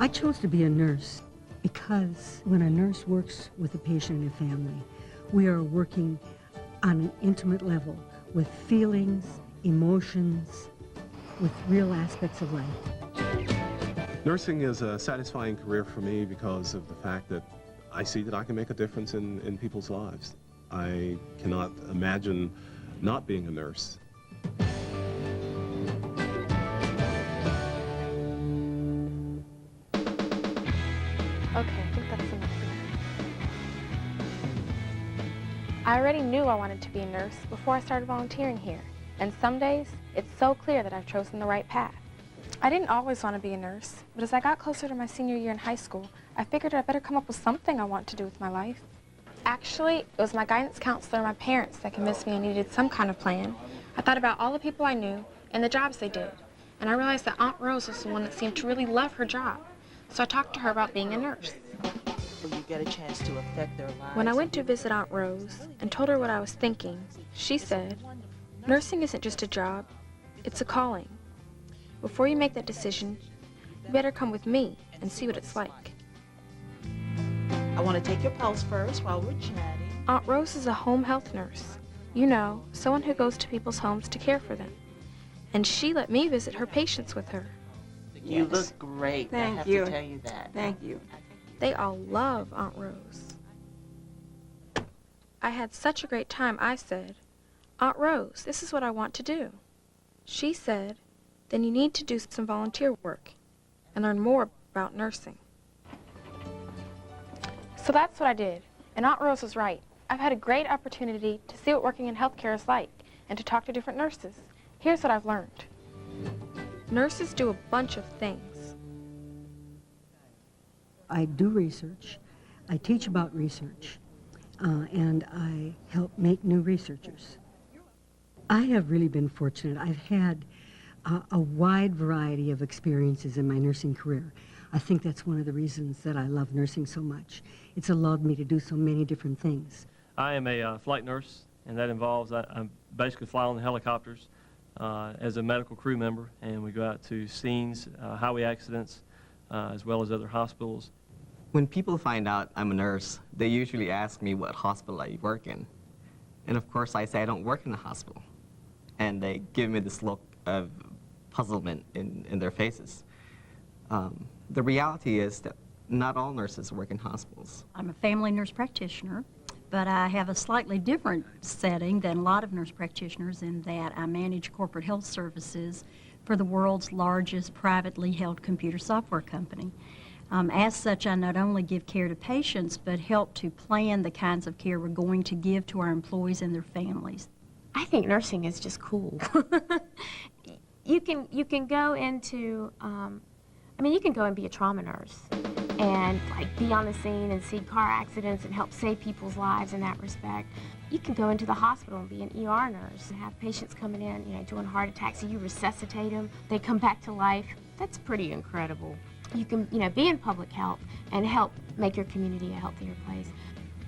I chose to be a nurse because when a nurse works with a patient and a family, we are working on an intimate level with feelings, emotions, with real aspects of life. Nursing is a satisfying career for me because of the fact that I see that I can make a difference in people's lives. I cannot imagine not being a nurse. Okay, I think that's enough. I already knew I wanted to be a nurse before I started volunteering here. And some days, it's so clear that I've chosen the right path. I didn't always want to be a nurse, but as I got closer to my senior year in high school, I figured I'd better come up with something I want to do with my life. Actually, it was my guidance counselor and my parents that convinced me I needed some kind of plan. I thought about all the people I knew and the jobs they did, and I realized that Aunt Rose was the one that seemed to really love her job. So I talked to her about being a nurse. You get a chance to affect their lives. When I went to visit Aunt Rose and told her what I was thinking, she said, "Nursing isn't just a job, it's a calling. Before you make that decision, you better come with me and see what it's like." I want to take your pulse first while we're chatting. Aunt Rose is a home health nurse. You know, someone who goes to people's homes to care for them. And she let me visit her patients with her. You look great. Thank I have you. to tell you that. Thank you. They all love Aunt Rose. I had such a great time, I said, "Aunt Rose, this is what I want to do." She said, "Then you need to do some volunteer work and learn more about nursing." So that's what I did, and Aunt Rose was right. I've had a great opportunity to see what working in healthcare is like and to talk to different nurses. Here's what I've learned. Nurses do a bunch of things. I do research, I teach about research, and I help make new researchers. I have really been fortunate. I've had a wide variety of experiences in my nursing career. I think that's one of the reasons that I love nursing so much. It's allowed me to do so many different things. I am a flight nurse, and that involves I basically fly on the helicopters as a medical crew member, and we go out to scenes, highway accidents, as well as other hospitals. When people find out I'm a nurse, they usually ask me what hospital I work in. And of course I say I don't work in a hospital. And they give me this look of puzzlement in their faces. The reality is that not all nurses work in hospitals. I'm a family nurse practitioner, but I have a slightly different setting than a lot of nurse practitioners in that I manage corporate health services for the world's largest privately held computer software company. As such, I not only give care to patients, but help to plan the kinds of care we're going to give to our employees and their families. I think nursing is just cool. You can go into, you can go and be a trauma nurse and like be on the scene and see car accidents and help save people's lives in that respect. You can go into the hospital and be an ER nurse and have patients coming in, doing heart attacks, and you resuscitate them, they come back to life. That's pretty incredible. You can, be in public health and help make your community a healthier place.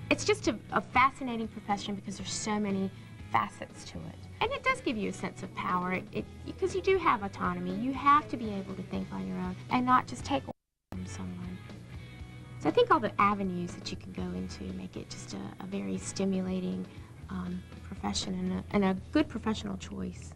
It's just a fascinating profession because there's so many facets to it. And it does give you a sense of power because you do have autonomy. You have to be able to think on your own and not just take orders from someone. So I think all the avenues that you can go into make it just a very stimulating profession and a good professional choice.